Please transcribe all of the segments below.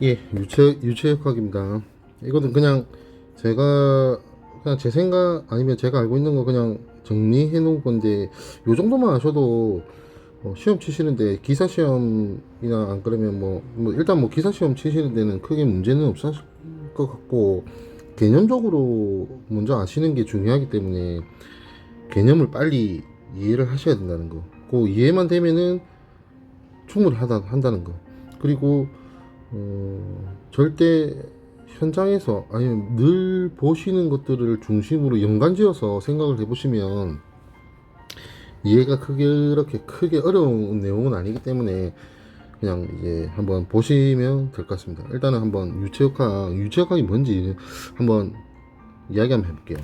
예, 유체역학입니다. 이거는 그냥 제가 그냥 제 생각 아니면 제가 알고 있는 거 그냥 정리해 놓은 건데 요 정도만 아셔도 시험 치시는데 기사 시험이나 안 그러면 뭐 일단 뭐 기사 시험 치시는 데는 크게 문제는 없을 것 같고 개념적으로 먼저 아시는 게 중요하기 때문에 개념을 빨리 이해를 하셔야 된다는 거. 그 이해만 되면은 충분히 한다는 거. 그리고 절대 현장에서 아니면 늘 보시는 것들을 중심으로 연관지어서 생각을 해보시면 이해가 그렇게 크게 어려운 내용은 아니기 때문에 그냥 이제 한번 보시면 될 것 같습니다. 일단은 한번 유체역학이 뭔지 한번 이야기 한번 해볼게요.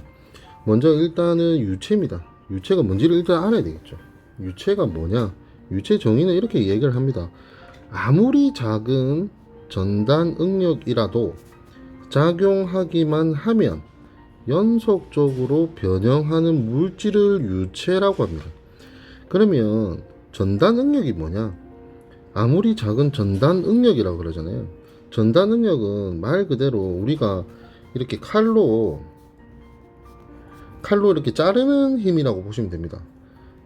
먼저 일단은 유체입니다. 유체가 뭔지를 일단 알아야 되겠죠. 유체가 뭐냐? 유체 정의는 이렇게 얘기를 합니다. 아무리 작은 전단 응력이라도 작용하기만 하면 연속적으로 변형하는 물질을 유체라고 합니다. 그러면 전단 응력이 뭐냐? 아무리 작은 전단 응력이라고 그러잖아요. 전단 응력은 말 그대로 우리가 이렇게 칼로 이렇게 자르는 힘이라고 보시면 됩니다.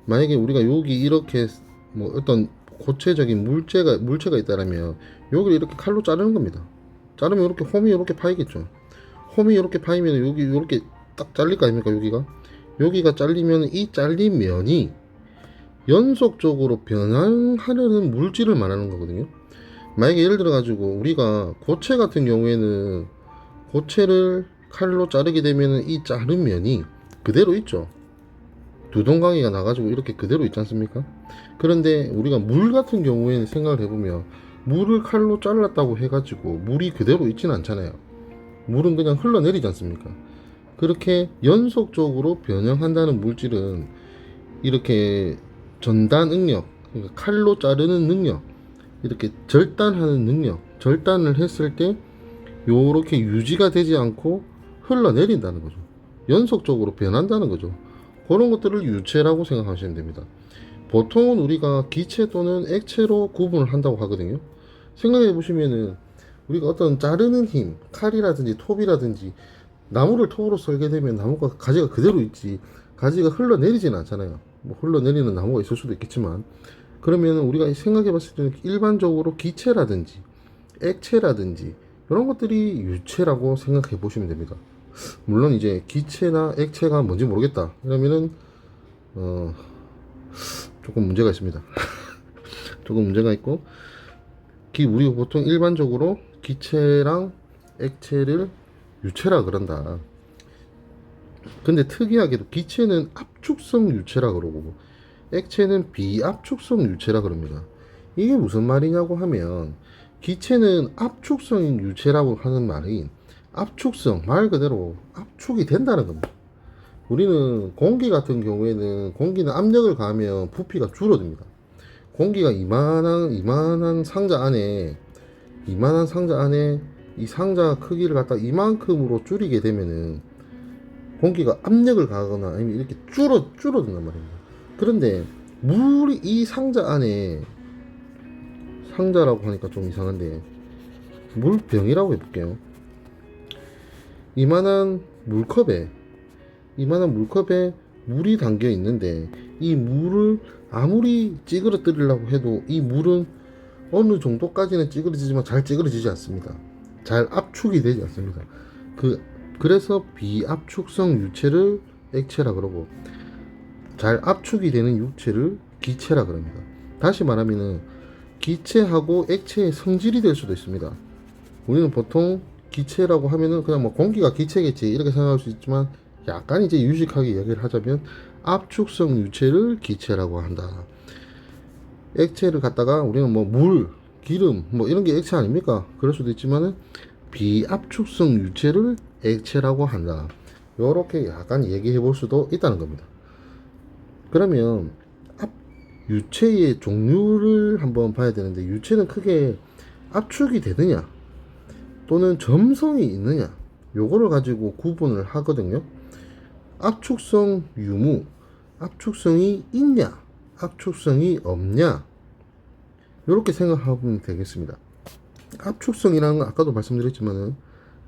만약에 우리가 여기 이렇게 뭐 어떤 고체적인 물체가 있다라면 여기를 이렇게 칼로 자르는 겁니다. 자르면 이렇게 홈이 이렇게 파이겠죠. 홈이 이렇게 파이면 여기 이렇게 딱 잘릴 거 아닙니까? 여기가 잘리면 이 잘린 면이 연속적으로 변환하려는 물질을 말하는 거거든요. 만약에 예를 들어 가지고 우리가 고체 같은 경우에는 고체를 칼로 자르게 되면 이 자른 면이 그대로 있죠. 두동강이가 나가지고 이렇게 그대로 있지 않습니까? 그런데 우리가 물 같은 경우에는 생각을 해보면 물을 칼로 잘랐다고 해가지고 물이 그대로 있지는 않잖아요. 물은 그냥 흘러내리지 않습니까? 그렇게 연속적으로 변형한다는 물질은 이렇게 전단 응력, 그러니까 칼로 자르는 능력, 이렇게 절단하는 능력, 절단을 했을 때 요렇게 유지가 되지 않고 흘러내린다는 거죠. 연속적으로 변한다는 거죠. 그런 것들을 유체라고 생각하시면 됩니다. 보통은 우리가 기체 또는 액체로 구분을 한다고 하거든요. 생각해 보시면은 우리가 어떤 자르는 힘, 칼이라든지 톱이라든지 나무를 톱으로 썰게 되면 나무가 가지가 그대로 있지 가지가 흘러내리지는 않잖아요. 뭐 흘러내리는 나무가 있을 수도 있겠지만 그러면 우리가 생각해 봤을 때는 일반적으로 기체라든지 액체라든지 이런 것들이 유체라고 생각해 보시면 됩니다. 물론 이제 기체나 액체가 뭔지 모르겠다 그러면은 어 조금 문제가 있습니다. 조금 문제가 있고 우리가 보통 일반적으로 기체랑 액체를 유체라 그런다. 근데 특이하게도 기체는 압축성 유체라 그러고 액체는 비압축성 유체라 그럽니다. 이게 무슨 말이냐고 하면 기체는 압축성인 유체라고 하는 말이 압축성 말 그대로 압축이 된다는 겁니다. 우리는 공기 같은 경우에는 공기는 압력을 가하면 부피가 줄어듭니다. 공기가 이만한 상자 안에 이 상자 크기를 갖다 이만큼으로 줄이게 되면은 공기가 압력을 가하거나 아니면 이렇게 줄어든단 말입니다. 그런데 물이 이 상자 안에 상자라고 하니까 좀 이상한데 물병이라고 해볼게요. 이만한 물컵에 물이 담겨 있는데 이 물을 아무리 찌그러뜨리려고 해도 이 물은 어느 정도까지는 찌그러지지만 잘 찌그러지지 않습니다. 잘 압축이 되지 않습니다. 그래서 비압축성 유체를 액체라 그러고 잘 압축이 되는 유체를 기체라 그럽니다. 다시 말하면은 기체하고 액체의 성질이 될 수도 있습니다. 우리는 보통 기체라고 하면은 그냥 뭐 공기가 기체겠지 이렇게 생각할 수 있지만 약간 이제 유식하게 이야기를 하자면 압축성 유체를 기체라고 한다. 액체를 갖다가 우리는 뭐 물, 기름 뭐 이런 게 액체 아닙니까? 그럴 수도 있지만은 비압축성 유체를 액체라고 한다. 요렇게 약간 얘기해 볼 수도 있다는 겁니다. 그러면 유체의 종류를 한번 봐야 되는데 유체는 크게 압축이 되느냐 또는 점성이 있느냐 요거를 가지고 구분을 하거든요. 압축성 유무, 압축성이 있냐 압축성이 없냐 이렇게 생각하면 되겠습니다. 압축성이라는 건 아까도 말씀드렸지만은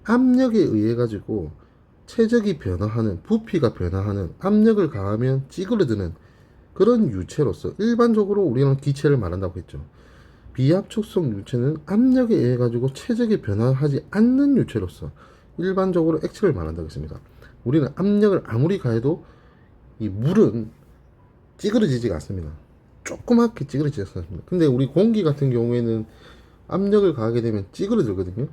압력에 의해 가지고 체적이 변화하는, 부피가 변화하는, 압력을 가하면 찌그러드는 그런 유체로서 일반적으로 우리는 기체를 말한다고 했죠. 비압축성 유체는 압력에 의해 가지고 체적이 변화하지 않는 유체로서 일반적으로 액체를 말한다고 했습니다. 우리는 압력을 아무리 가해도 이 물은 찌그러지지가 않습니다. 조그맣게 찌그러지지 않습니다. 근데 우리 공기 같은 경우에는 압력을 가하게 되면 찌그러들거든요.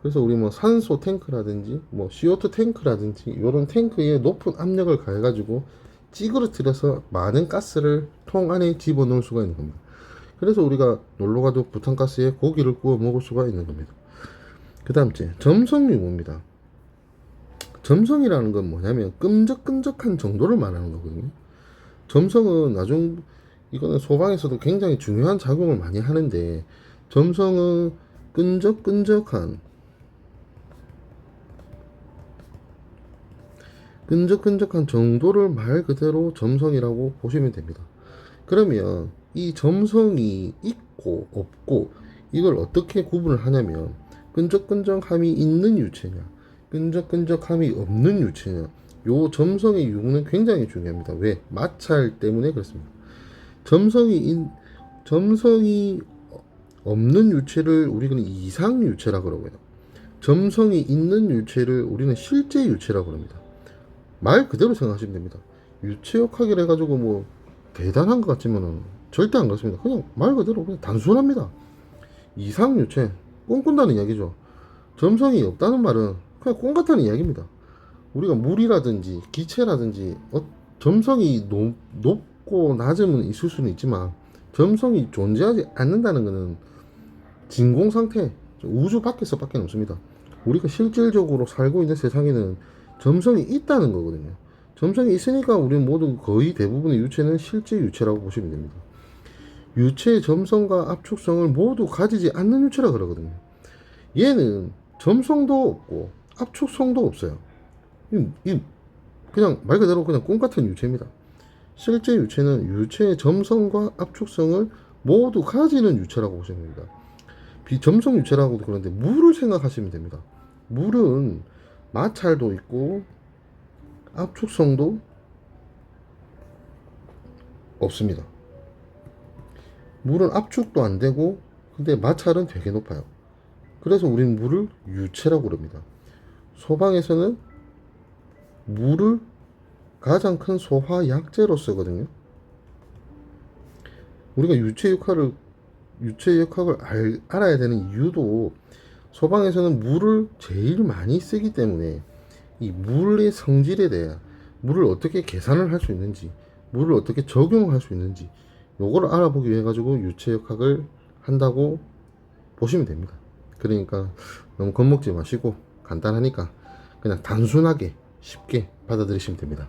그래서 우리 뭐 산소 탱크라든지 뭐 CO2 탱크라든지 이런 탱크에 높은 압력을 가해가지고 찌그러뜨려서 많은 가스를 통 안에 집어넣을 수가 있는 겁니다. 그래서 우리가 놀러가도 부탄가스에 고기를 구워 먹을 수가 있는 겁니다. 그 다음째 점성유무입니다. 점성이라는 건 뭐냐면 끈적끈적한 정도를 말하는 거거든요. 점성은 이거는 소방에서도 굉장히 중요한 작용을 많이 하는데, 점성은 끈적끈적한 정도를 말 그대로 점성이라고 보시면 됩니다. 그러면 이 점성이 있고 없고 이걸 어떻게 구분을 하냐면, 끈적끈적함이 있는 유체냐 끈적끈적함이 없는 유체냐, 요 점성의 유무는 굉장히 중요합니다. 왜? 마찰 때문에 그렇습니다. 점성이 없는 유체를 우리는 이상 유체라고 그러고요. 점성이 있는 유체를 우리는 실제 유체라고 합니다. 말 그대로 생각하시면 됩니다. 유체역학이라 해가지고 뭐 대단한 것 같지만은 절대 안 그렇습니다. 그냥 말 그대로 그냥 단순합니다. 이상 유체, 꿈꾼다는 이야기죠. 점성이 없다는 말은 그냥 꿈 같다는 이야기입니다. 우리가 물이라든지 기체라든지 점성이 높고 낮음은 있을 수는 있지만 점성이 존재하지 않는다는 것은 진공 상태, 우주 밖에서 밖에 없습니다. 우리가 실질적으로 살고 있는 세상에는 점성이 있다는 거거든요. 점성이 있으니까 우리는 모두 거의 대부분의 유체는 실제 유체라고 보시면 됩니다. 유체의 점성과 압축성을 모두 가지지 않는 유체라 그러거든요. 얘는 점성도 없고 압축성도 없어요. 그냥 말 그대로 그냥 꿈 같은 유체입니다. 실제 유체는 유체의 점성과 압축성을 모두 가지는 유체라고 보시면 됩니다. 비점성 유체라고도 그러는데 물을 생각하시면 됩니다. 물은 마찰도 있고 압축성도 없습니다. 물은 압축도 안 되고 근데 마찰은 되게 높아요. 그래서 우리는 물을 유체라고 그럽니다. 소방에서는 물을 가장 큰 소화 약재로 쓰거든요. 우리가 유체 역학을 알아야 되는 이유도, 소방에서는 물을 제일 많이 쓰기 때문에 이 물의 성질에 대해, 물을 어떻게 계산을 할 수 있는지, 물을 어떻게 적용할 수 있는지 요걸 알아보기 위해 가지고 유체 역학을 한다고 보시면 됩니다. 그러니까 너무 겁먹지 마시고 간단하니까 그냥 단순하게 쉽게 받아들이시면 됩니다.